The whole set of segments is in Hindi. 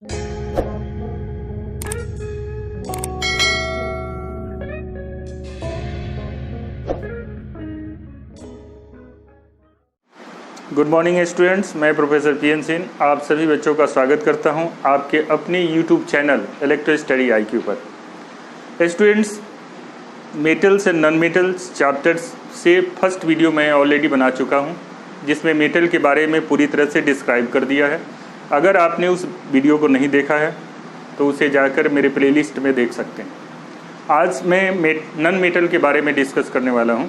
गुड मॉर्निंग स्टूडेंट्स, मैं प्रोफेसर पीएन सिंह आप सभी बच्चों का स्वागत करता हूं आपके अपने YouTube channel electro study IQ पर। Students, metals and non metals chapters से फर्स्ट वीडियो मैं ऑलरेडी बना चुका हूं, जिसमें मेटल के बारे में पूरी तरह से डिस्क्राइब कर दिया है। अगर आपने उस वीडियो को नहीं देखा है तो उसे जाकर मेरे प्लेलिस्ट में देख सकते हैं। आज मैं नॉन मेटल के बारे में डिस्कस करने वाला हूं।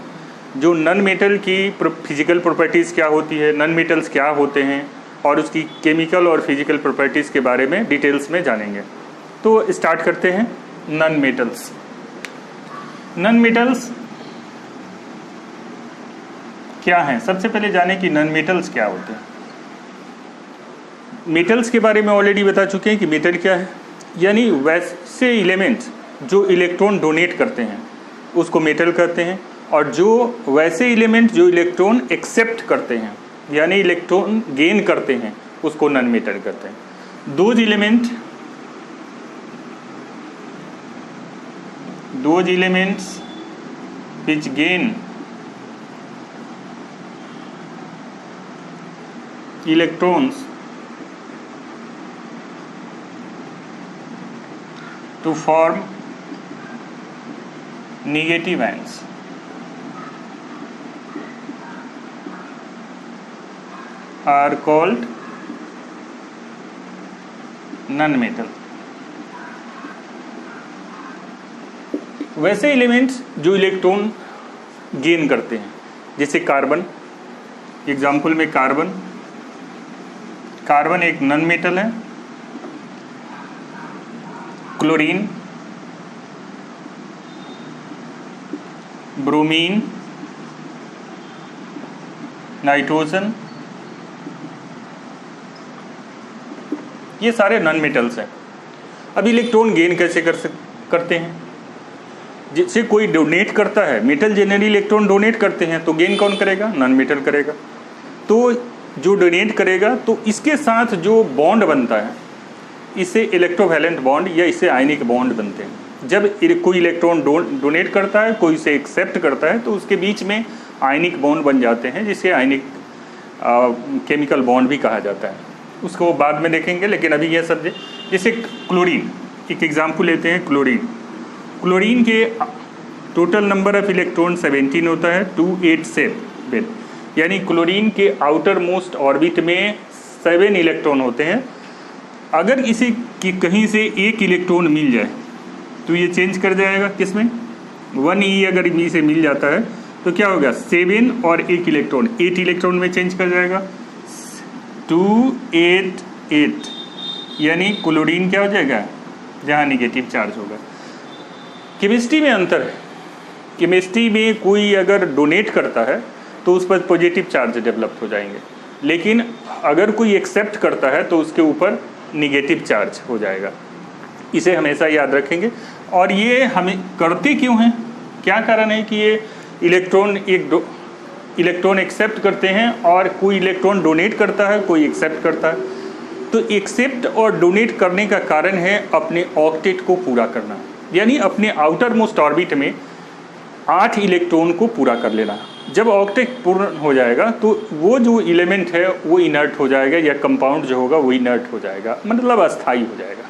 जो नॉन मेटल की फिजिकल प्रॉपर्टीज़ क्या होती है, नॉन मेटल्स क्या होते हैं और उसकी केमिकल और फिजिकल प्रॉपर्टीज़ के बारे में डिटेल्स में जानेंगे। तो स्टार्ट करते हैं। नॉन मेटल्स क्या हैं? सबसे पहले जाने कि नॉन मेटल्स क्या होते हैं। मेटल्स के बारे में ऑलरेडी बता चुके हैं कि मेटल क्या है, यानी वैसे एलिमेंट्स जो इलेक्ट्रॉन डोनेट करते हैं उसको मेटल कहते हैं, और जो वैसे एलिमेंट जो इलेक्ट्रॉन एक्सेप्ट करते हैं यानी इलेक्ट्रॉन गेन करते हैं उसको नॉन मेटल कहते हैं। Those elements which gain electrons to form negative ions are called non-metal। वैसे एलिमेंट्स जो इलेक्ट्रॉन गेन करते हैं, जैसे कार्बन, एग्जाम्पल में कार्बन एक नॉन मेटल है। क्लोरीन, ब्रोमीन, नाइट्रोजन, ये सारे नॉन मेटल्स हैं। अब इलेक्ट्रॉन गेन कैसे करते हैं? जिससे कोई डोनेट करता है, मेटल जनरली इलेक्ट्रॉन डोनेट करते हैं, तो गेन कौन करेगा? नॉन मेटल करेगा। तो जो डोनेट करेगा तो इसके साथ जो बॉन्ड बनता है इसे इलेक्ट्रोवैलेंट बॉन्ड या इसे आयनिक बॉन्ड बनते हैं। जब कोई इलेक्ट्रॉन डोनेट करता है, कोई इसे एक्सेप्ट करता है, तो उसके बीच में आयनिक बॉन्ड बन जाते हैं, जिसे आयनिक केमिकल बॉन्ड भी कहा जाता है। उसको बाद में देखेंगे, लेकिन अभी यह सब जैसे क्लोरीन, एक एग्जाम्पल लेते हैं। क्लोरीन के टोटल नंबर ऑफ इलेक्ट्रॉन 17 होता है, 287, यानी क्लोरीन के आउटर मोस्ट ऑर्बिट में 7 इलेक्ट्रॉन होते हैं। अगर इसे कि कहीं से एक इलेक्ट्रॉन मिल जाए तो ये चेंज कर जाएगा किसमें? 1e अगर इनमें से मिल जाता है तो क्या होगा? 7 और एक इलेक्ट्रॉन 8 इलेक्ट्रॉन में चेंज कर जाएगा, 288, यानी क्लोरीन क्या हो जाएगा? जहाँ निगेटिव चार्ज होगा। केमिस्ट्री में अंतर है। केमिस्ट्री में कोई अगर डोनेट करता है तो उस पर पॉजिटिव चार्ज डेवलप हो जाएंगे, लेकिन अगर कोई एक्सेप्ट करता है तो उसके ऊपर निगेटिव चार्ज हो जाएगा। इसे हमेशा याद रखेंगे। और ये हमें करते क्यों हैं? क्या कारण है कि ये इलेक्ट्रॉन एक्सेप्ट करते हैं, और कोई इलेक्ट्रॉन डोनेट करता है, कोई एक्सेप्ट करता है। तो एक्सेप्ट और डोनेट करने का कारण है अपने ऑक्टेट को पूरा करना, यानी अपने आउटर मोस्ट ऑर्बिट में 8 इलेक्ट्रॉन को पूरा कर लेना। जब ऑक्टेट पूर्ण हो जाएगा तो वो जो एलिमेंट है वो इनर्ट हो जाएगा, या कंपाउंड जो होगा वो इनर्ट हो जाएगा, मतलब अस्थायी हो जाएगा।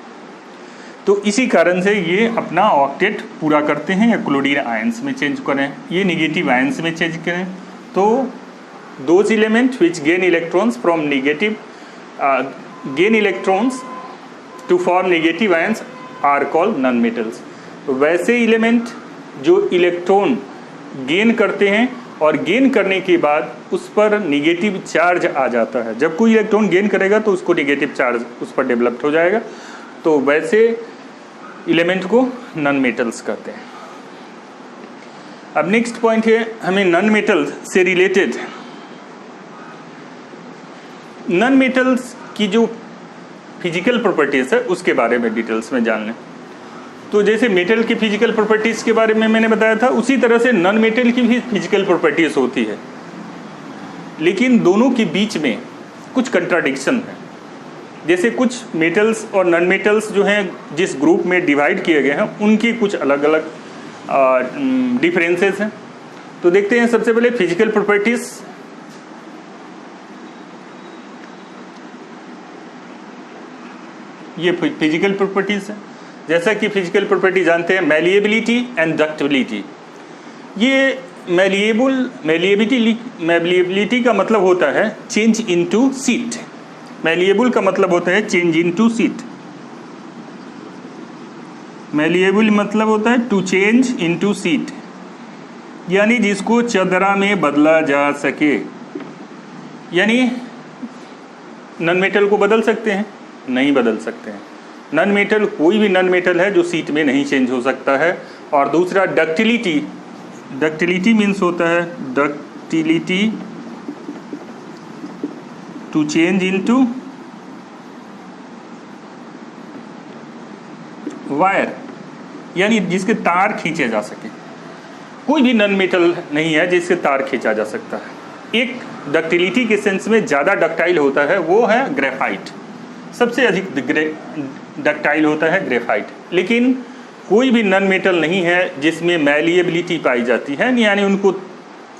तो इसी कारण से ये अपना ऑक्टेट पूरा करते हैं, या क्लोरीन आयंस में चेंज करें, ये निगेटिव आयंस में चेंज करें। तो those element which gain electrons from gain electrons to form negative ions are called non metals. वैसे एलिमेंट जो इलेक्ट्रॉन गेन करते हैं और गेन करने के बाद उस पर निगेटिव चार्ज आ जाता है। जब कोई इलेक्ट्रॉन गेन करेगा तो उसको निगेटिव चार्ज उस पर डेवलप्ड हो जाएगा, तो वैसे एलिमेंट को नॉन मेटल्स कहते हैं। अब नेक्स्ट पॉइंट है हमें नॉन मेटल्स से रिलेटेड नॉन मेटल्स की जो फिजिकल प्रॉपर्टीज है उसके बारे में डिटेल्स में जान लें। तो जैसे मेटल की फिजिकल प्रॉपर्टीज़ के बारे में मैंने बताया था, उसी तरह से नॉन मेटल की भी फिजिकल प्रॉपर्टीज़ होती है, लेकिन दोनों के बीच में कुछ कंट्राडिक्शन है। जैसे कुछ मेटल्स और नॉन मेटल्स जो हैं जिस ग्रुप में डिवाइड किए गए हैं उनकी कुछ अलग अलग डिफरेंसेस हैं। तो देखते हैं सबसे पहले फिजिकल प्रॉपर्टीज। ये फिजिकल प्रॉपर्टीज है। जैसा कि फिजिकल प्रॉपर्टी जानते हैं, मैलिएबिलिटी एंड डक्टिबिलिटी। ये मैलिएबिलिटी का मतलब होता है चेंज इनटू सीट। मैलिएबल का मतलब होता है चेंज इनटू सीट। मैलिएबल मतलब होता है टू चेंज इनटू सीट, यानी जिसको चदरा में बदला जा सके। यानी नॉन मेटल को बदल सकते हैं? नहीं बदल सकते हैं। नॉन मेटल, कोई भी नॉन मेटल है जो सीट में नहीं चेंज हो सकता है। और दूसरा डक्टिलिटी। डक्टिलिटी मीन्स होता है ductility to change into wire, यानी जिसके तार खींचे जा सके। कोई भी नॉन मेटल नहीं है जिसके तार खींचा जा सकता है। एक डक्टिलिटी के सेंस में ज़्यादा डक्टाइल होता है वो है ग्रेफाइट। सबसे अधिक डक्टाइल होता है ग्रेफाइट। लेकिन कोई भी नॉन मेटल नहीं है जिसमें मैलिएबिलिटी पाई जाती है, यानी उनको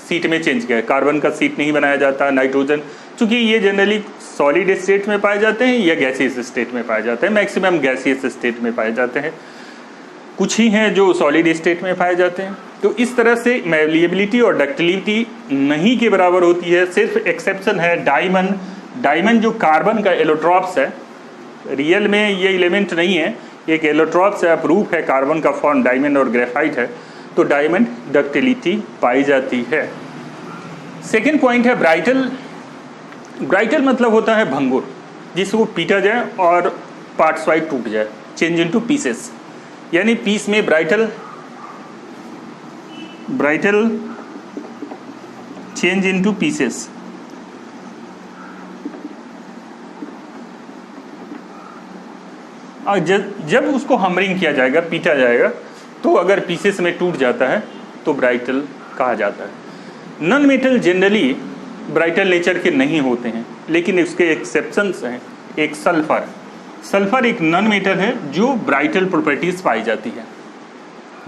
सीट में चेंज किया है। कार्बन का सीट नहीं बनाया जाता, नाइट्रोजन, चूँकि ये जनरली सॉलिड स्टेट में पाए जाते हैं या गैसियस स्टेट में पाए जाते हैं। मैक्सिमम गैसियस स्टेट में पाए जाते हैं, कुछ ही हैं जो सॉलिड स्टेट में पाए जाते हैं। तो इस तरह से मैलिएबिलिटी और डक्टिलिटी नहीं के बराबर होती है। सिर्फ एक्सेप्शन है डायमंड। डायमंड जो कार्बन का एलोट्रॉप्स है, रियल में ये एलिमेंट नहीं है, एक एलोट्रॉप्स है, प्रूफ है कार्बन का फॉर्म डायमंड और ग्रेफाइट है, तो डायमंड डक्टिलिटी पाई जाती है। सेकेंड पॉइंट है ब्राइटल। ब्राइटल मतलब होता है भंगुर, जिसको पीटा जाए और पार्ट्स वाइज टूट जाए, चेंज इनटू पीसेस, यानी पीस में ब्राइटल चेंज इनटू पीसेस। और जब उसको हमरिंग किया जाएगा, पीटा जाएगा, तो अगर पीसेस में टूट जाता है तो ब्राइटल कहा जाता है। नॉन मेटल जनरली ब्राइटल नेचर के नहीं होते हैं, लेकिन इसके एक्सेप्शंस हैं। एक सल्फर एक नॉन मेटल है जो ब्राइटल प्रॉपर्टीज पाई जाती है,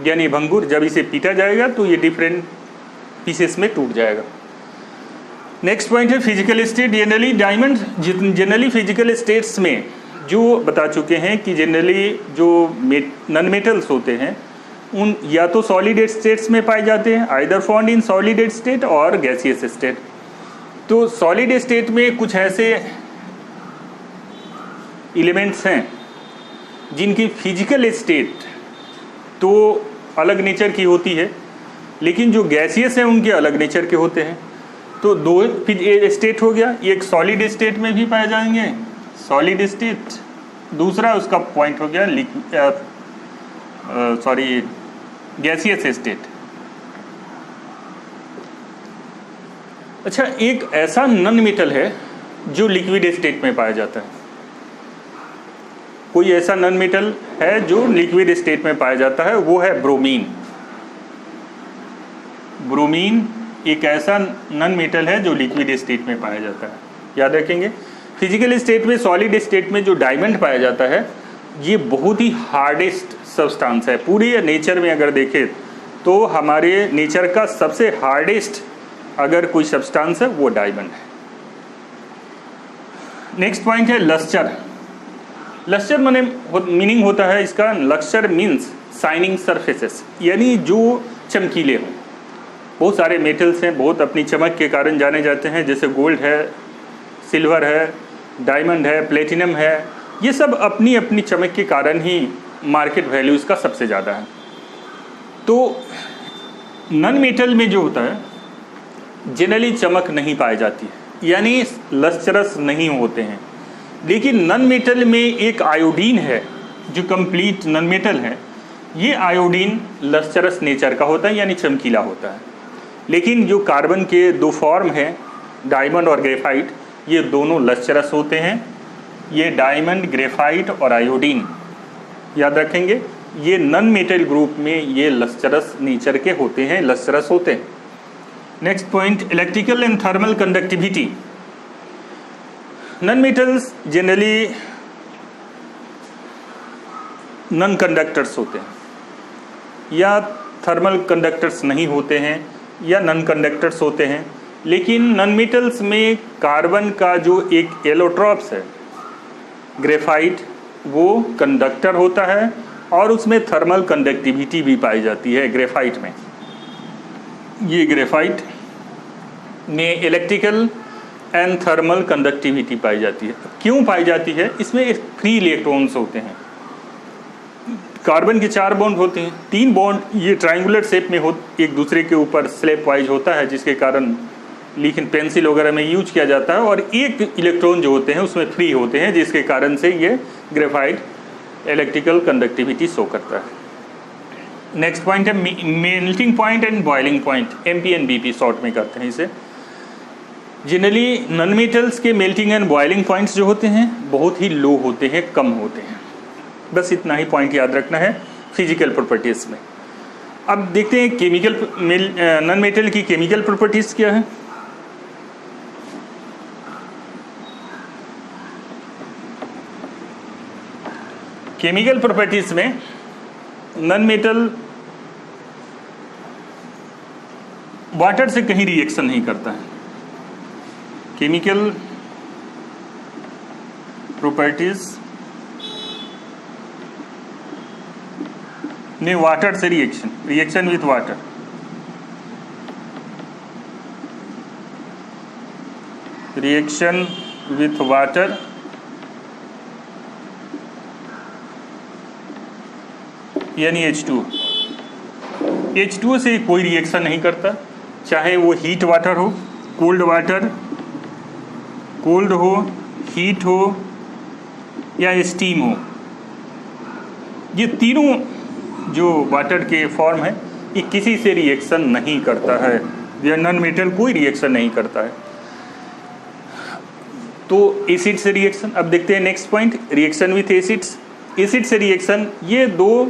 यानी भंगुर। जब इसे पीटा जाएगा तो ये डिफरेंट पीसेस में टूट जाएगा। नेक्स्ट पॉइंट है physical state. Generally physical states में जो बता चुके हैं कि जनरली जो नॉन मेटल्स होते हैं उन या तो सॉलिड स्टेट्स में पाए जाते हैं, either found in solid state और गैसियस स्टेट। तो सॉलिड स्टेट में कुछ ऐसे एलिमेंट्स हैं जिनकी फिजिकल स्टेट तो अलग नेचर की होती है, लेकिन जो गैसियस हैं उनके अलग नेचर के होते हैं। तो दो स्टेट हो गया, एक सॉलिड स्टेट में भी पाए जाएंगे, सॉलिड स्टेट। दूसरा उसका पॉइंट हो गया गैसियस स्टेट। अच्छा, एक ऐसा नॉन मेटल है जो लिक्विड स्टेट में पाया जाता है। कोई ऐसा नॉन मेटल है जो लिक्विड स्टेट में पाया जाता है, वो है ब्रोमीन। ब्रोमीन एक ऐसा नॉन मेटल है जो लिक्विड स्टेट में पाया जाता है। याद रखेंगे, फिजिकल स्टेट में, सॉलिड स्टेट में जो डायमंड पाया जाता है, ये बहुत ही हार्डेस्ट सब्सटेंस है। पूरे नेचर में अगर देखें तो हमारे नेचर का सबसे हार्डेस्ट अगर कोई सब्सटेंस है वो डायमंड है। नेक्स्ट पॉइंट है लस्टर। लस्टर माने मीनिंग होता है इसका, लस्टर मीन्स शाइनिंग सरफेसेस, यानी जो चमकीले हों। बहुत सारे मेटल्स हैं, बहुत अपनी चमक के कारण जाने जाते हैं, जैसे गोल्ड है, सिल्वर है, डायमंड है, प्लेटिनम है। ये सब अपनी अपनी चमक के कारण ही मार्केट वैल्यू इसका सबसे ज़्यादा है। तो नॉन मेटल में जो होता है जनरली चमक नहीं पाई जाती है, यानी लस्टरस नहीं होते हैं। लेकिन नॉन मेटल में एक आयोडीन है जो कंप्लीट नॉन मेटल है। ये आयोडीन लस्टरस नेचर का होता है, यानी चमकीला होता है। लेकिन जो कार्बन के दो फॉर्म हैं, डायमंड और ग्रेफाइट, ये दोनों लस्टरस होते हैं। ये डायमंड, ग्रेफाइट और आयोडीन याद रखेंगे, ये नॉन मेटल ग्रुप में ये लस्टरस नेचर के होते हैं, लस्टरस होते हैं। Next point, electrical and thermal conductivity. Non metals generally non conductors होते हैं या थर्मल कंडक्टर्स नहीं होते हैं या नॉन कंडक्टर्स होते हैं, लेकिन नॉन मेटल्स में कार्बन का जो एक एलोट्रॉप्स है ग्रेफाइट, वो कंडक्टर होता है और उसमें थर्मल कंडक्टिविटी भी पाई जाती है ग्रेफाइट में। ये ग्रेफाइट में इलेक्ट्रिकल एंड थर्मल कंडक्टिविटी पाई जाती है। क्यों पाई जाती है? इसमें फ्री इलेक्ट्रॉन्स होते हैं। कार्बन के 4 बॉन्ड होते हैं, 3 बॉन्ड ये ट्रायंगुलर शेप में हो एक दूसरे के ऊपर स्लैब वाइज होता है, जिसके कारण लेकिन पेंसिल वगैरह में यूज किया जाता है, और एक इलेक्ट्रॉन जो होते हैं उसमें फ्री होते हैं, जिसके कारण से ये ग्रेफाइट इलेक्ट्रिकल कंडक्टिविटी शो करता है। नेक्स्ट पॉइंट है melting point and boiling point, MP and BP short में कहते हैं इसे। जनरली नॉन मेटल्स के मेल्टिंग एंड बॉइलिंग पॉइंट्स जो होते हैं बहुत ही लो होते हैं, कम होते हैं। बस इतना ही पॉइंट याद रखना है फिजिकल प्रॉपर्टीज में। अब देखते हैं केमिकल नॉन मेटल की केमिकल प्रॉपर्टीज क्या है। केमिकल प्रॉपर्टीज में नॉन मेटल वाटर से कहीं रिएक्शन नहीं करता है। केमिकल प्रॉपर्टीज ने वाटर से reaction with water, reaction with water यानी H2O से कोई रिएक्शन नहीं करता, चाहे वो हीट वाटर हो, कोल्ड वाटर, कोल्ड हो, हीट हो या स्टीम हो। ये तीनों जो वाटर के फॉर्म है ये किसी से रिएक्शन नहीं करता है, ये नॉन मेटल कोई रिएक्शन नहीं करता है। तो एसिड से रिएक्शन, अब देखते हैं next point, reaction with acids. Acid से रिएक्शन, ये 2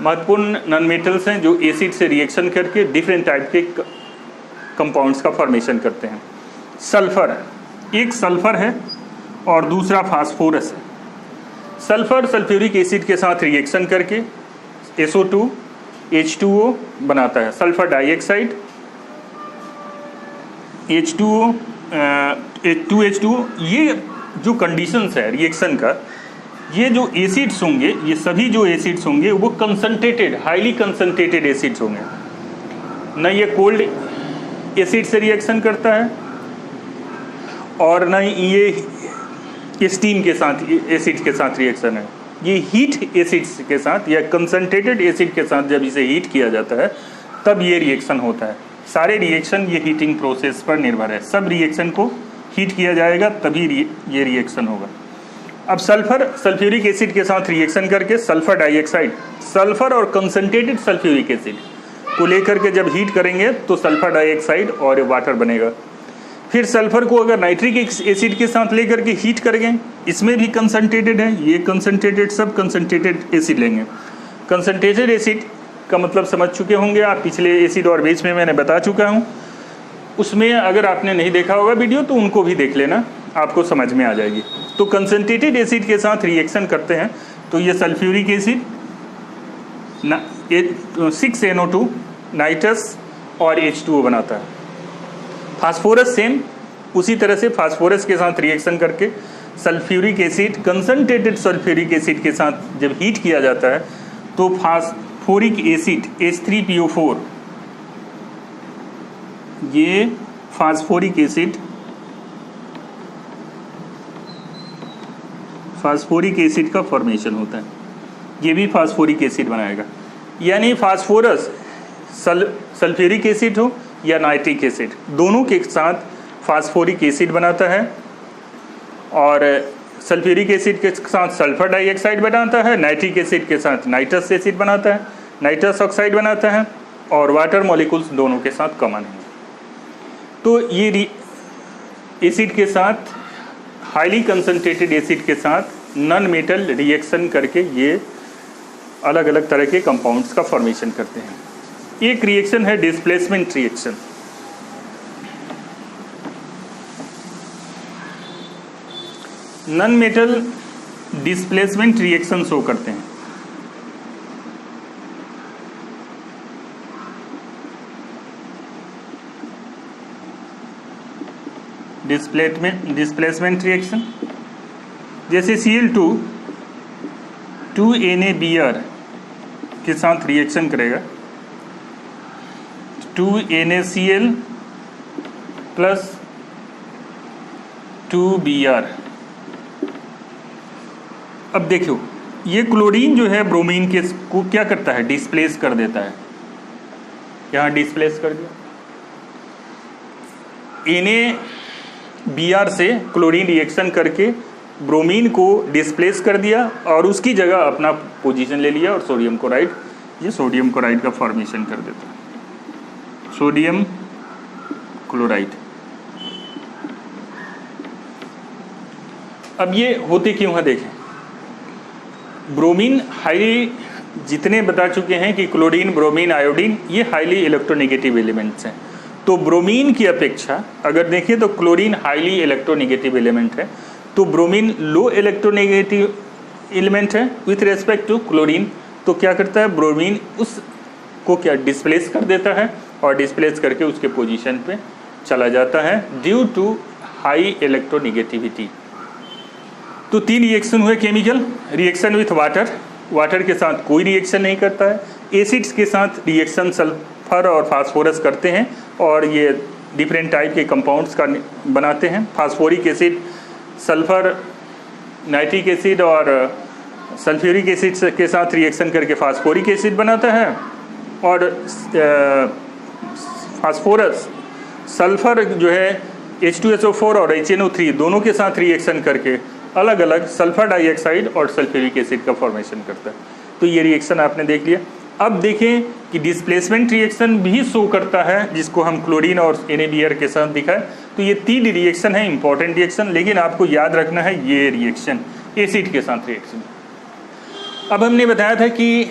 महत्वपूर्ण नॉन मेटल्स हैं जो एसिड से रिएक्शन करके डिफरेंट टाइप के कंपाउंड्स का फॉर्मेशन करते हैं। सल्फर, एक सल्फर है और दूसरा फास्फोरस है। सल्फर सल्फ्यूरिक एसिड के साथ रिएक्शन करके SO2 H2O बनाता है। सल्फर डाइऑक्साइड H2O 2H2O, ये जो कंडीशंस है रिएक्शन का, ये जो एसिड्स होंगे, ये सभी जो एसिड्स होंगे वो कंसंट्रेटेड, हाईली कंसंट्रेटेड एसिड्स होंगे। न ये कोल्ड एसिड से रिएक्शन करता है और न ये स्टीम के साथ एसिड के साथ रिएक्शन है। ये हीट एसिड्स के साथ या कंसंट्रेटेड एसिड के साथ जब इसे हीट किया जाता है तब ये रिएक्शन होता है। सारे रिएक्शन ये हीटिंग प्रोसेस पर निर्भर है। सब रिएक्शन को हीट किया जाएगा तभी ये रिएक्शन होगा। अब सल्फर सल्फ्यूरिक एसिड के साथ रिएक्शन करके सल्फर डाइऑक्साइड, सल्फर और कंसंट्रेटेड सल्फ्यूरिक एसिड को लेकर के जब हीट करेंगे तो सल्फर डाइऑक्साइड और वाटर बनेगा। फिर सल्फर को अगर नाइट्रिक एसिड के साथ लेकर के हीट करेंगे, इसमें भी कंसंट्रेटेड है, ये कंसंट्रेटेड, सब कंसंट्रेटेड एसिड लेंगे। कंसंट्रेटेड एसिड का मतलब समझ चुके होंगे आप, पिछले एसिड और बेस में मैंने बता चुका हूँ। उसमें अगर आपने नहीं देखा होगा वीडियो तो उनको भी देख लेना, आपको समझ में आ जाएगी। तो कंसंट्रेटेड एसिड के साथ रिएक्शन करते हैं तो ये सल्फ्यूरिक एसिड 6NO2 नाइट्रस और H2O बनाता है। फास्फोरस सेम उसी तरह से फास्फोरस के साथ रिएक्शन करके sulphuric acid, concentrated sulphuric acid के साथ जब हीट किया जाता है तो फास्फोरिक एसिड H3PO4, ये फास्फोरिक एसिड का फॉर्मेशन होता है। ये भी फास्फोरिक एसिड बनाएगा। यानी फास्फोरस सल्फ्यूरिक एसिड हो या नाइट्रिक एसिड, दोनों के साथ फास्फोरिक एसिड बनाता है और सल्फ्यूरिक एसिड के साथ सल्फर डाइऑक्साइड बनाता है, नाइट्रिक एसिड के साथ नाइट्रस एसिड बनाता है, नाइट्रस ऑक्साइड बनाता है और वाटर मॉलिक्यूल्स दोनों के साथ कॉमन है। तो ये एसिड के साथ, हाईली कंसंट्रेटेड एसिड के साथ नॉन मेटल रिएक्शन करके ये अलग अलग तरह के कंपाउंड्स का फॉर्मेशन करते हैं। एक रिएक्शन है displacement reaction. Non metal displacement reaction show करते हैं। डिस्प्लेसमेंट रिएक्शन जैसे Cl2 2NaBr के साथ रिएक्शन करेगा 2NaCl प्लस 2Br। अब देखो ये क्लोरीन जो है ब्रोमीन के को क्या करता है, डिस्प्लेस कर देता है। यहाँ डिस्प्लेस कर दिया, NaBr से क्लोरीन रिएक्शन करके ब्रोमीन को डिस्प्लेस कर दिया और उसकी जगह अपना पोजीशन ले लिया और सोडियम क्लोराइड, ये सोडियम क्लोराइड का फॉर्मेशन कर देता है, सोडियम क्लोराइड। अब ये होते क्यों है देखें, ब्रोमीन हाईली, जितने बता चुके हैं कि क्लोरीन, ब्रोमीन, आयोडीन ये हाईली इलेक्ट्रोनेगेटिव एलिमेंट्स हैं। तो ब्रोमीन की अपेक्षा अगर देखें तो क्लोरीन हाईली इलेक्ट्रोनेगेटिव एलिमेंट है, तो ब्रोमीन लो इलेक्ट्रोनेगेटिव एलिमेंट है विथ रेस्पेक्ट टू क्लोरीन। तो क्या करता है, ब्रोमीन उसको क्या डिस्प्लेस कर देता है और डिस्प्लेस करके उसके पोजीशन पे चला जाता है ड्यू टू हाई इलेक्ट्रोनेगेटिविटी। तो 3 रिएक्शन हुए chemical reaction with water, water के साथ कोई रिएक्शन नहीं करता है। एसिड्स के साथ रिएक्शन सल्फर और फास्फोरस करते हैं और ये डिफरेंट टाइप के कंपाउंड्स का बनाते हैं। Phosphoric acid sulphur, nitric acid और सल्फ्यूरिक एसिड के साथ रिएक्शन करके फास्फोरिक एसिड बनाता है और फास्फोरस सल्फर जो है H2SO4 और HNO3 दोनों के साथ रिएक्शन करके अलग अलग सल्फर डाइऑक्साइड और सल्फ्यूरिक एसिड का फॉर्मेशन करता है। तो ये रिएक्शन आपने देख लिया। अब देखें कि डिस्प्लेसमेंट रिएक्शन भी शो करता है, जिसको हम क्लोरीन और NaBr के साथ दिखाए। तो ये 3 रिएक्शन है इंपॉर्टेंट रिएक्शन, लेकिन आपको याद रखना है ये रिएक्शन एसिड के साथ रिएक्शन। अब हमने बताया था कि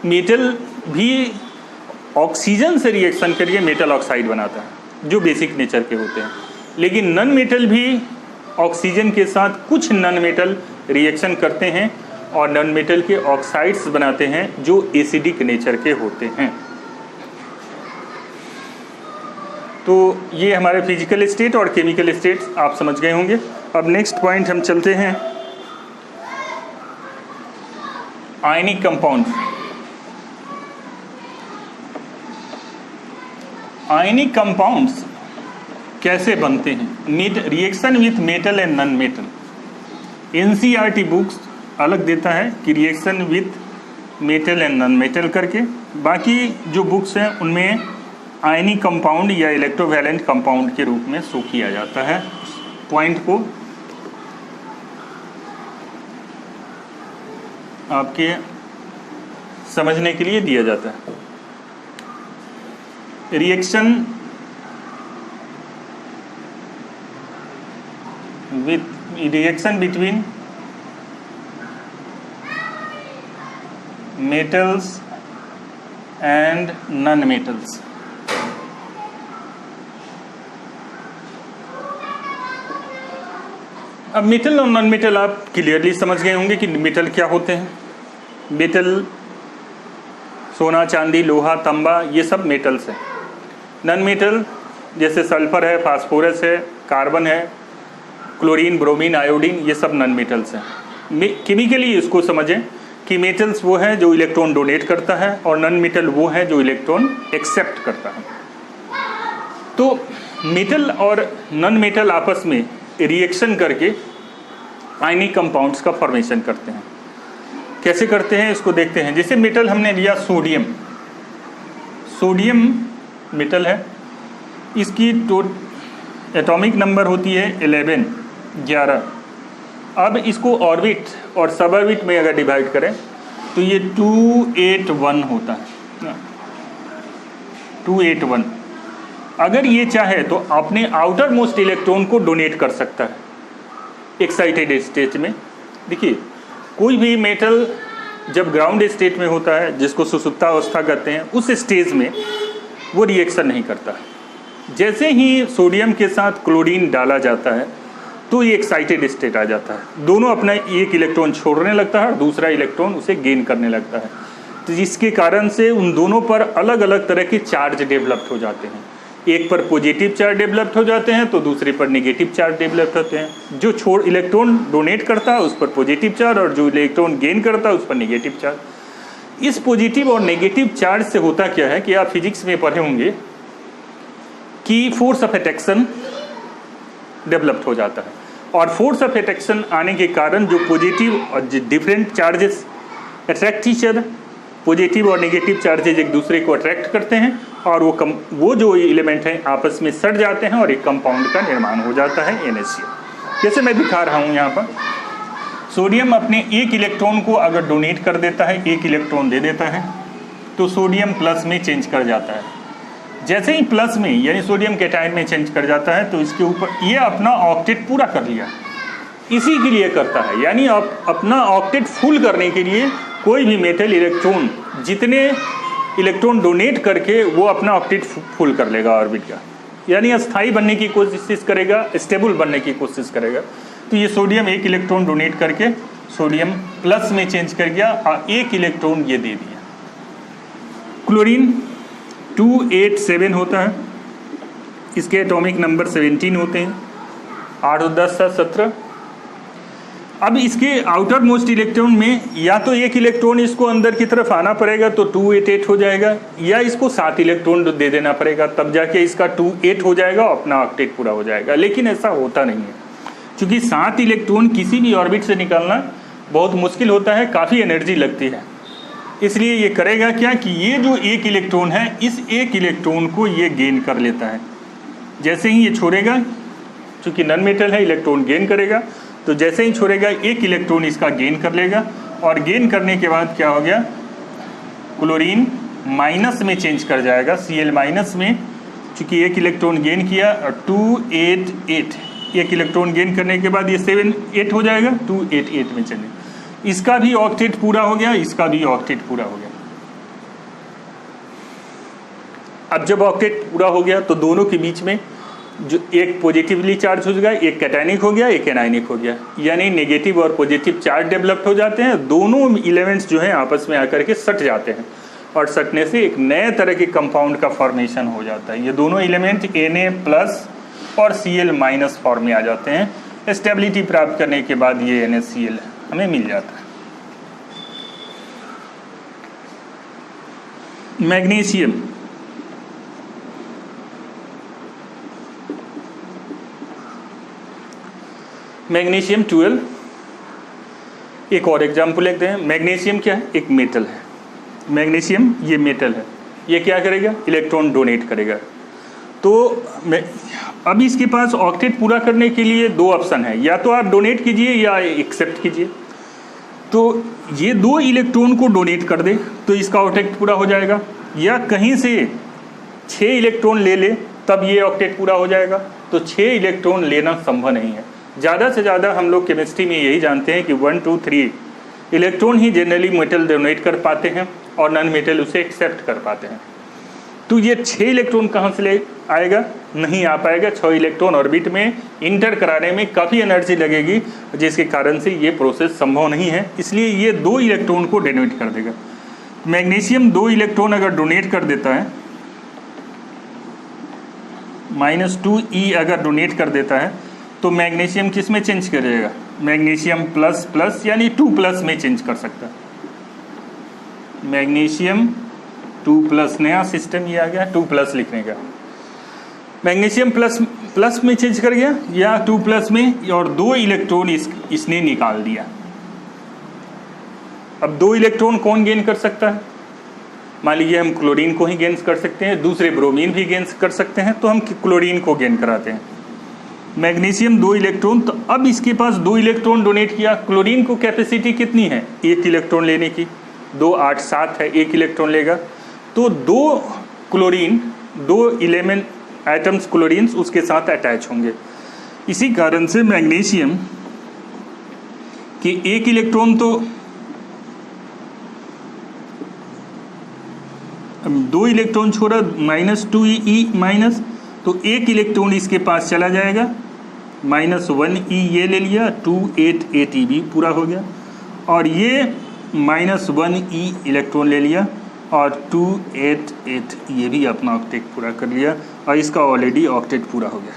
मेटल भी ऑक्सीजन से रिएक्शन करके मेटल ऑक्साइड बनाता है जो बेसिक नेचर के होते हैं, लेकिन नॉन मेटल भी ऑक्सीजन के साथ कुछ नॉन मेटल रिएक्शन करते हैं और नॉन मेटल के ऑक्साइड्स बनाते हैं जो एसिडिक नेचर के होते हैं। तो ये हमारे फिजिकल स्टेट और केमिकल स्टेट्स आप समझ गए होंगे। अब नेक्स्ट पॉइंट हम चलते हैं आयनिक कंपाउंड। आयनिक कंपाउंड्स कैसे बनते हैं, reaction with metal and non metal. NCERT books अलग देता है कि reaction with metal and non metal करके, बाकी जो बुक्स हैं उनमें आयनिक कंपाउंड या इलेक्ट्रोवैलेंट कंपाउंड के रूप में शो किया जाता है। पॉइंट को आपके समझने के लिए दिया जाता है। Reaction between metals and non-metals। अब मेटल और नॉन मेटल आप क्लियरली समझ गए होंगे कि मेटल क्या होते हैं। मेटल सोना, चांदी, लोहा, तांबा ये सब मेटल्स हैं। नॉन मेटल जैसे सल्फर है, फास्फोरस है, कार्बन है, क्लोरीन, ब्रोमीन, आयोडीन ये सब नॉन मेटल्स हैं। केमिकली इसको समझें कि मेटल्स वो है जो इलेक्ट्रॉन डोनेट करता है और नॉन मेटल वो है जो इलेक्ट्रॉन एक्सेप्ट करता है। तो मेटल और नॉन मेटल आपस में रिएक्शन करके आयनिक कंपाउंड्स का फॉर्मेशन करते हैं। कैसे करते हैं इसको देखते हैं। जैसे मेटल हमने लिया सोडियम, सोडियम मेटल है, इसकी एटॉमिक नंबर होती है 11। अब इसको ऑर्बिट और सब ऑर्बिट में अगर डिवाइड करें तो ये 281 होता है, 281। अगर ये चाहे तो अपने आउटर मोस्ट इलेक्ट्रॉन को डोनेट कर सकता है एक्साइटेड स्टेट में। देखिए कोई भी मेटल जब ग्राउंड स्टेट में होता है, जिसको सुसुप्ता अवस्था कहते हैं, उस स्टेज में वो रिएक्शन नहीं करता। जैसे ही सोडियम के साथ क्लोरीन डाला जाता है तो ये एक्साइटेड स्टेट आ जाता है, दोनों अपना एक इलेक्ट्रॉन छोड़ने लगता है और दूसरा इलेक्ट्रॉन उसे गेन करने लगता है। तो जिसके कारण से उन दोनों पर अलग अलग तरह के चार्ज डेवलप्ड हो जाते हैं, एक पर पॉजिटिव चार्ज डेवलप्ड हो जाते हैं तो दूसरे पर नेगेटिव चार्ज डेवलप्ड होते हैं। जो इलेक्ट्रॉन डोनेट करता है उस पर पॉजिटिव चार्ज और जो इलेक्ट्रॉन गेन करता है उस पर नेगेटिव चार्ज। इस पॉजिटिव और नेगेटिव चार्ज से होता क्या है कि आप फिजिक्स में पढ़े होंगे कि फोर्स ऑफ अट्रैक्शन डेवलप्ड हो जाता है, और फोर्स ऑफ अट्रैक्शन आने के कारण जो पॉजिटिव और different charges attract each other, positive और नेगेटिव चार्जेज एक दूसरे को अट्रैक्ट करते हैं और वो जो एलिमेंट हैं आपस में सट जाते हैं और एक कंपाउंड का निर्माण हो जाता है NaCl। जैसे मैं दिखा रहा हूँ यहाँ पर, सोडियम अपने एक इलेक्ट्रॉन को अगर डोनेट कर देता है, एक इलेक्ट्रॉन दे देता है, तो सोडियम प्लस में चेंज कर जाता है। जैसे ही प्लस में यानी सोडियम कैटायन में चेंज कर जाता है तो इसके ऊपर ये अपना ऑक्टेट पूरा कर लिया, इसी के लिए करता है। यानी अपना ऑक्टेट फुल करने के लिए कोई भी मेटल इलेक्ट्रॉन जितने इलेक्ट्रॉन डोनेट करके वो अपना ऑक्टेट फुल कर लेगा ऑर्बिट का, यानी अस्थाई बनने की कोशिश करेगा, स्टेबल बनने की कोशिश करेगा। तो ये सोडियम एक इलेक्ट्रॉन डोनेट करके सोडियम प्लस में चेंज कर गया और एक इलेक्ट्रॉन ये दे दिया। क्लोरीन 287 होता है, इसके एटॉमिक नंबर 17 होते हैं, 8 और 10 17। अब इसके आउटर मोस्ट इलेक्ट्रॉन में या तो एक इलेक्ट्रॉन इसको अंदर की तरफ आना पड़ेगा तो 288 हो जाएगा, या इसको 7 इलेक्ट्रॉन दे देना पड़ेगा, तब जाके इसका 28 हो जाएगा और अपना ऑक्टेट पूरा हो जाएगा। लेकिन ऐसा होता नहीं है, क्योंकि 7 इलेक्ट्रॉन किसी भी ऑर्बिट से निकालना बहुत मुश्किल होता है, काफ़ी एनर्जी लगती है। इसलिए ये करेगा क्या कि ये जो एक इलेक्ट्रॉन है, इस एक इलेक्ट्रॉन को ये गेन कर लेता है। जैसे ही ये छोड़ेगा, चूँकि नॉन मेटल है, इलेक्ट्रॉन गेन करेगा, तो जैसे ही छोड़ेगा एक इलेक्ट्रॉन इसका गेन कर लेगा, और गेन करने के बाद क्या हो गया, क्लोरीन माइनस में चेंज कर जाएगा, Cl माइनस में, चूँकि एक इलेक्ट्रॉन गेन किया और 288, एक इलेक्ट्रॉन गेन करने के बाद ये 78 हो जाएगा, 288 में चले, इसका भी ऑक्टेट पूरा हो गया, इसका भी ऑक्टेट पूरा हो गया। अब जब ऑक्टेट पूरा हो गया तो दोनों के बीच में जो एक पॉजिटिवली चार्ज हो गया, एक कैटायनिक हो गया, एक एनायनिक हो गया, यानी नेगेटिव और पॉजिटिव चार्ज डेवलप्ड हो जाते हैं। दोनों एलिमेंट्स जो हैं आपस में आकर के सट जाते हैं और सटने से एक नए तरह के कंपाउंड का फॉर्मेशन हो जाता है। ये दोनों एलिमेंट Na+ और Cl- फॉर्म में आ जाते हैं। स्टेबिलिटी प्राप्त करने के बाद ये NaCl हमें मिल जाता है। मैग्नीशियम, मैग्नीशियम 12, एक और एग्जाम्पल लेते हैं। मैग्नीशियम क्या है, एक मेटल है। मैग्नीशियम ये मेटल है, ये क्या करेगा, इलेक्ट्रॉन डोनेट करेगा। तो अब इसके पास ऑक्टेट पूरा करने के लिए दो ऑप्शन है, या तो आप डोनेट कीजिए या एक्सेप्ट कीजिए। तो ये 2 इलेक्ट्रॉन को डोनेट कर दे तो इसका ऑक्टेट पूरा हो जाएगा, या कहीं से 6 इलेक्ट्रॉन ले ले तब ये ऑक्टेट पूरा हो जाएगा। तो 6 इलेक्ट्रॉन लेना संभव नहीं है। ज़्यादा से ज़्यादा हम लोग केमिस्ट्री में यही जानते हैं कि 1 2 3 इलेक्ट्रॉन ही जनरली मेटल डोनेट कर पाते हैं और नॉन मेटल उसे एक्सेप्ट कर पाते हैं। तो ये 6 इलेक्ट्रॉन कहाँ से ले आएगा, नहीं आ पाएगा। 6 इलेक्ट्रॉन ऑर्बिट में इंटर कराने में काफ़ी एनर्जी लगेगी, जिसके कारण से ये प्रोसेस संभव नहीं है। इसलिए ये 2 इलेक्ट्रॉन को डोनेट कर देगा। मैग्नीशियम 2 इलेक्ट्रॉन अगर डोनेट कर देता है, -2e अगर डोनेट कर देता है, तो मैग्नीशियम किस में चेंज करेगा, मैग्नीशियम प्लस यानी 2+ में चेंज कर सकता है। मैग्नीशियम 2+, नया सिस्टम ये आ गया 2+ लिखने का। मैग्नीशियम प्लस में चेंज कर गया या 2+ में, और 2 इलेक्ट्रॉन इसने निकाल दिया। अब 2 इलेक्ट्रॉन कौन गेन कर सकता है, मान लीजिए हम क्लोरीन को ही गेन कर सकते हैं, दूसरे ब्रोमीन भी गेन कर सकते हैं, तो हम क्लोरीन को गेन कराते हैं। मैग्नीशियम 2 इलेक्ट्रॉन, तो अब इसके पास 2 इलेक्ट्रॉन डोनेट किया। क्लोरीन को कैपेसिटी कितनी है, 1 इलेक्ट्रॉन लेने की, 2 8 7 है, 1 इलेक्ट्रॉन लेगा। तो 2 क्लोरीन, 2 एलिमेंट एटम्स क्लोरीन्स उसके साथ अटैच होंगे। इसी कारण से मैग्नीशियम कि 1 इलेक्ट्रॉन तो 2 इलेक्ट्रॉन छोड़ा, -2e- तो 1 इलेक्ट्रॉन इसके पास चला जाएगा, -1e ये ले लिया, 28AT भी पूरा हो गया, और ये -1e इलेक्ट्रॉन ले लिया और 288 ये भी अपना ऑक्टेट पूरा कर लिया, और इसका ऑलरेडी ऑक्टेट पूरा हो गया।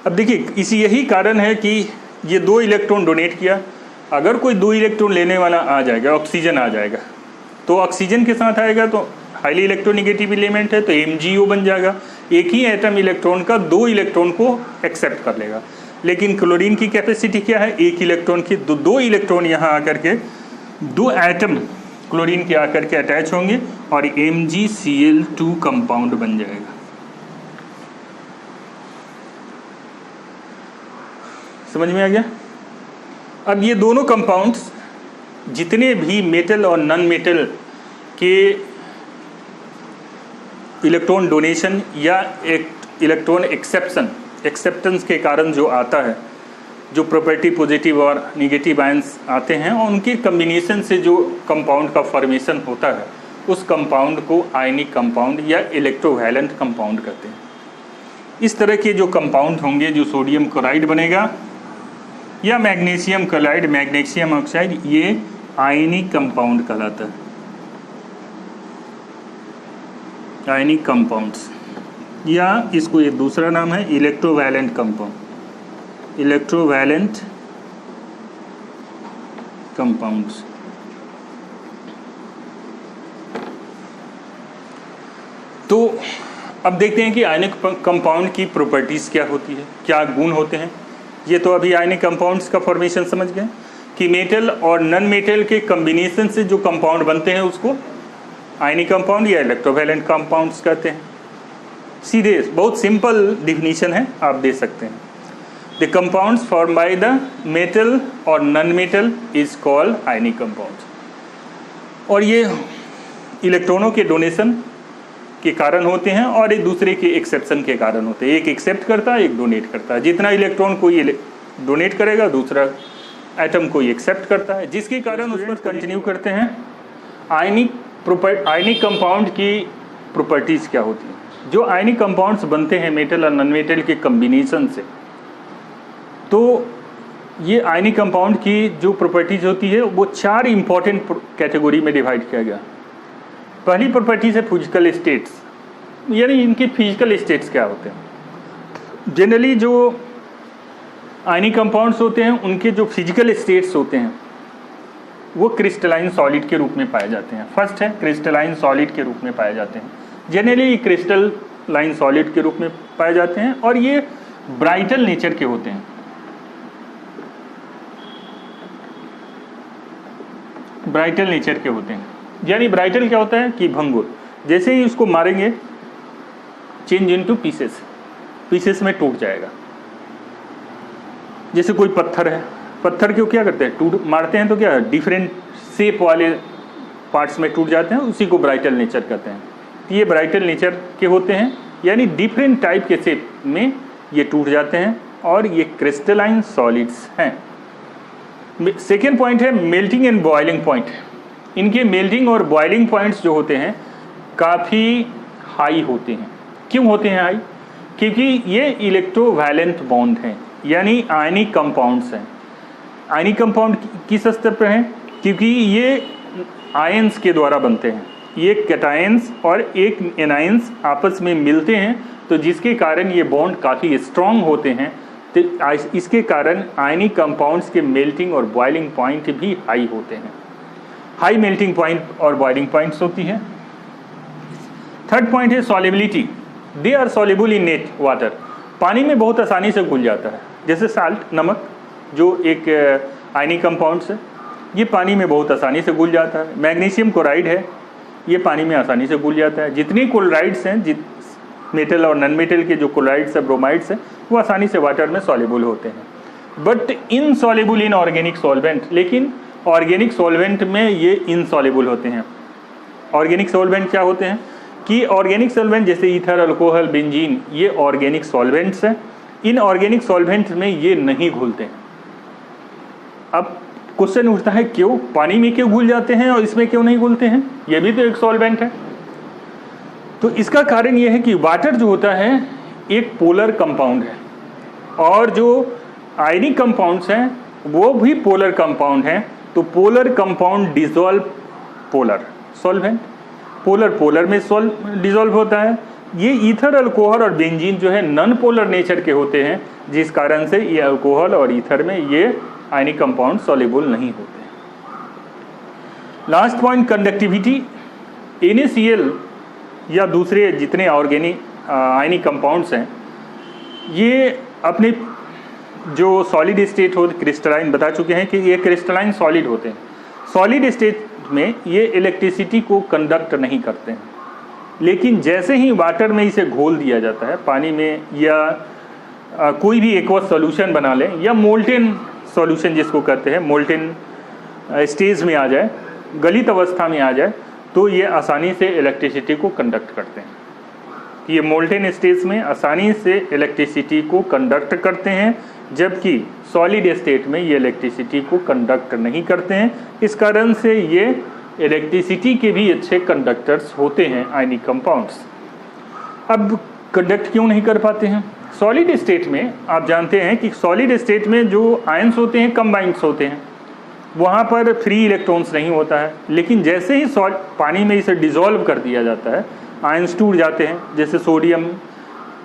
अब देखिए यही कारण है कि ये 2 इलेक्ट्रॉन डोनेट किया, अगर कोई 2 इलेक्ट्रॉन लेने वाला आ जाएगा, ऑक्सीजन आ जाएगा, तो ऑक्सीजन के साथ आएगा तो हाईली इलेक्ट्रोनिगेटिव एलिमेंट है तो MgO बन जाएगा, एक ही एटम इलेक्ट्रॉन का 2 इलेक्ट्रॉन को एक्सेप्ट कर लेगा। लेकिन क्लोरीन की कैपेसिटी क्या है, 1 इलेक्ट्रॉन की, 2 इलेक्ट्रॉन यहाँ आकर के 2 एटम क्लोरीन के आकर के अटैच होंगे और MgCl2 कंपाउंड बन जाएगा। समझ में आ गया? अब ये दोनों कंपाउंड्स जितने भी मेटल और नॉन मेटल के इलेक्ट्रॉन डोनेशन या इलेक्ट्रॉन एक्सेप्टेंस के कारण जो आता है, जो प्रॉपर्टी पॉजिटिव और नेगेटिव आयंस आते हैं, और उनके कम्बिनेशन से जो कंपाउंड का फॉर्मेशन होता है, उस कंपाउंड को आयनिक कंपाउंड या इलेक्ट्रोवैलेंट कंपाउंड कहते हैं। इस तरह के जो कंपाउंड होंगे, जो सोडियम क्लोराइड बनेगा या मैग्नीशियम क्लोराइड, मैग्नीशियम ऑक्साइड, ये आयनिक कंपाउंड कहलाता है, आयनिक कंपाउंड्स, या इसको एक दूसरा नाम है इलेक्ट्रोवैलेंट कंपाउंड, इलेक्ट्रोवैलेंट कंपाउंड्स। तो अब देखते हैं कि आयनिक कंपाउंड की प्रॉपर्टीज क्या होती है, क्या गुण होते हैं। ये तो अभी आयनिक कंपाउंड्स का फॉर्मेशन समझ गए कि मेटल और नॉन मेटल के कॉम्बिनेशन से जो कंपाउंड बनते हैं उसको आयनिक कंपाउंड या इलेक्ट्रोवैलेंट कंपाउंड्स कहते हैं। सीधे बहुत सिंपल डिफिनीशन है, आप दे सकते हैं। The compounds form by the metal और non metal is called ionic compounds. और ये इलेक्ट्रॉनों के डोनेशन के कारण होते हैं और एक दूसरे के एक्सेप्शन के कारण होते हैं। एक एक्सेप्ट करता है, एक डोनेट करता है। जितना इलेक्ट्रॉन कोई डोनेट करेगा, दूसरा एटम कोई एक्सेप्ट करता है, जिसके कारण उस पर कंटिन्यू करते हैं। आयनिक कंपाउंड की प्रॉपर्टीज क्या होती हैं? जो आयनिक कंपाउंड्स बनते हैं मेटल और नॉन मेटल के कम्बिनेशन से, तो ये आयनिक कंपाउंड की जो प्रॉपर्टीज होती है वो 4 इंपॉर्टेंट कैटेगरी में डिवाइड किया गया। पहली प्रॉपर्टीज है फिजिकल स्टेट्स, यानी इनके फिजिकल स्टेट्स क्या होते हैं। जनरली जो आयनिक कंपाउंड्स होते हैं उनके जो फिजिकल स्टेट्स होते हैं वो क्रिस्टलाइन सॉलिड के रूप में पाए जाते हैं। फर्स्ट है क्रिस्टलाइन सॉलिड के रूप में पाए जाते हैं, जनरली क्रिस्टलाइन सॉलिड के रूप में पाए जाते हैं, और ये ब्राइटल नेचर के होते हैं। ब्राइटल नेचर के होते हैं, यानी ब्राइटल क्या होता है कि भंगुर, जैसे ही उसको मारेंगे चेंज इनटू पीसेस में टूट जाएगा। जैसे कोई पत्थर है, पत्थर को क्या करते हैं, मारते हैं तो क्या डिफरेंट शेप वाले पार्ट्स में टूट जाते हैं, उसी को ब्राइटल नेचर कहते हैं। तो ये ब्राइटल नेचर के होते हैं, यानी डिफरेंट टाइप के शेप में ये टूट जाते हैं, और ये क्रिस्टलाइन सॉलिड्स हैं। सेकेंड पॉइंट है मेल्टिंग एंड बॉइलिंग पॉइंट। इनके मेल्टिंग और बॉइलिंग पॉइंट्स जो होते हैं काफ़ी हाई होते हैं। क्यों होते हैं हाई? क्योंकि ये इलेक्ट्रोवैलेंट बॉन्ड हैं, यानी आयनिक कंपाउंड्स हैं। आयनिक कंपाउंड किस स्तर पर हैं? क्योंकि ये आयंस के द्वारा बनते हैं, ये कैटायंस और एक एनायंस आपस में मिलते हैं, तो जिसके कारण ये बॉन्ड काफ़ी स्ट्रॉन्ग होते हैं। तो इसके कारण आयनिक कंपाउंड्स के मेल्टिंग और बॉइलिंग पॉइंट भी हाई होते हैं। हाई मेल्टिंग पॉइंट और बॉइलिंग पॉइंट्स होती है। थर्ड पॉइंट है solubility. They are soluble in net water. पानी में बहुत आसानी से घुल जाता है। जैसे साल्ट, नमक, जो एक आयनिक कंपाउंड्स है, ये पानी में बहुत आसानी से घुल जाता है। मैग्नीशियम क्लोराइड है, ये पानी में आसानी से घुल जाता है। जितनी क्लोराइड्स हैं, मेटल और नॉन मेटल के जो क्लोराइड्स है, ब्रोमाइड्स हैं, वो आसानी से वाटर में सॉल्युबल होते हैं। But insoluble in organic solvent. लेकिन ऑर्गेनिक सॉल्वेंट में ये इनसॉल्युबल होते हैं। ऑर्गेनिक सॉल्वेंट क्या होते हैं कि ऑर्गेनिक सॉल्वेंट जैसे ईथर, अल्कोहल, बेंजीन, ये ऑर्गेनिक सॉल्वेंट्स हैं। इन ऑर्गेनिक सॉल्वेंट्स में ये नहीं घुलते हैं। अब क्वेश्चन उठता है क्यों पानी में क्यों घुल जाते हैं और इसमें क्यों नहीं घुलते हैं? ये भी तो एक सॉल्वेंट है। तो इसका कारण ये है कि वाटर जो होता है एक पोलर कंपाउंड है। और जो आयनिक कंपाउंड्स हैं वो भी पोलर कंपाउंड हैं। तो polar compound dissolve polar solvent, polar polar में डिसॉल्व होता है। ये ईथर, अल्कोहल और बेंजीन जो है नॉन पोलर नेचर के होते हैं, जिस कारण से ये अल्कोहल और ईथर में ये आयनिक कंपाउंड सॉल्युबल नहीं होते। Last point, conductivity. NaCl या दूसरे जितने ऑर्गेनिक आयनिक कंपाउंड्स हैं ये अपने जो सॉलिड स्टेट हो, क्रिस्टलाइन बता चुके हैं कि ये क्रिस्टलाइन सॉलिड होते हैं। सॉलिड स्टेट में ये इलेक्ट्रिसिटी को कंडक्ट नहीं करते हैं, लेकिन जैसे ही वाटर में इसे घोल दिया जाता है, पानी में या कोई भी एक्वस सॉल्यूशन बना लें या मोल्टेन सॉल्यूशन जिसको कहते हैं, मोल्टेन स्टेज में आ जाए, गलित अवस्था में आ जाए, तो ये आसानी से इलेक्ट्रिसिटी को कंडक्ट करते हैं। ये मोल्टेन स्टेज में आसानी से इलेक्ट्रिसिटी को कंडक्ट करते हैं, जबकि सॉलिड स्टेट में ये इलेक्ट्रिसिटी को कंडक्ट नहीं करते हैं। इस कारण से ये इलेक्ट्रिसिटी के भी अच्छे कंडक्टर्स होते हैं आयनिक कंपाउंड्स। अब कंडक्ट क्यों नहीं कर पाते हैं? सॉलिड स्टेट में आप जानते हैं कि सॉलिड स्टेट में जो आयंस होते हैं कंबाइंड्स होते हैं, वहाँ पर फ्री इलेक्ट्रॉन्स नहीं होता है। लेकिन जैसे ही पानी में इसे डिसॉल्व कर दिया जाता है, आयंस टूट जाते हैं। जैसे सोडियम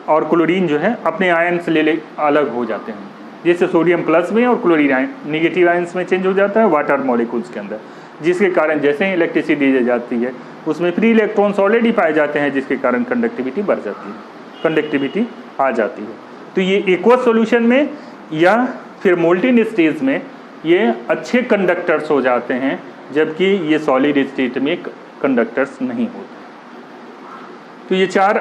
और क्लोरीन जो है अपने आयंस ले अलग हो जाते हैं, जैसे सोडियम प्लस में और क्लोरीन निगेटिव आयंस में चेंज हो जाता है वाटर मॉलिक्यूल्स के अंदर, जिसके कारण जैसे ही इलेक्ट्रिसिटी दी जाती है उसमें फ्री इलेक्ट्रॉन्स ऑलरेडी पाए जाते हैं, जिसके कारण कंडक्टिविटी बढ़ जाती है, कंडक्टिविटी आ जाती है। तो ये एक्वस सॉल्यूशन में या फिर मोल्टेन स्टेज में ये अच्छे कंडक्टर्स हो जाते हैं, जबकि ये सॉलिड स्टेट में कंडक्टर्स नहीं होते। तो ये 4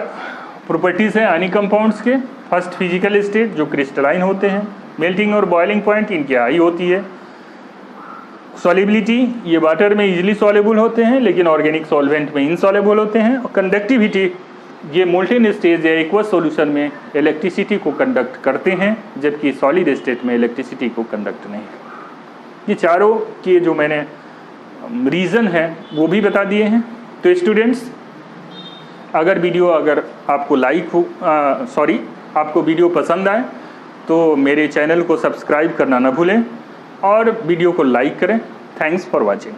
प्रॉपर्टीज़ हैं आयनिक कंपाउंड्स के। फर्स्ट, फिजिकल स्टेट जो क्रिस्टलाइन होते हैं। मेल्टिंग और बॉइलिंग पॉइंट इनकी हाई होती है। सॉल्युबिलिटी, ये वाटर में इजीली सॉल्युबल होते हैं लेकिन ऑर्गेनिक सॉल्वेंट में इनसॉल्युबल होते हैं। और कंडक्टिविटी, ये मोल्टेन स्टेज या एक्वस सॉल्यूशन में इलेक्ट्रिसिटी को कंडक्ट करते हैं, जबकि सॉलिड स्टेट में इलेक्ट्रिसिटी को कंडक्ट नहीं। ये चारों के जो मैंने रीज़न है वो भी बता दिए हैं। तो स्टूडेंट्स, अगर आपको वीडियो पसंद आए तो मेरे चैनल को सब्सक्राइब करना ना भूलें और वीडियो को लाइक करें। Thanks for watching.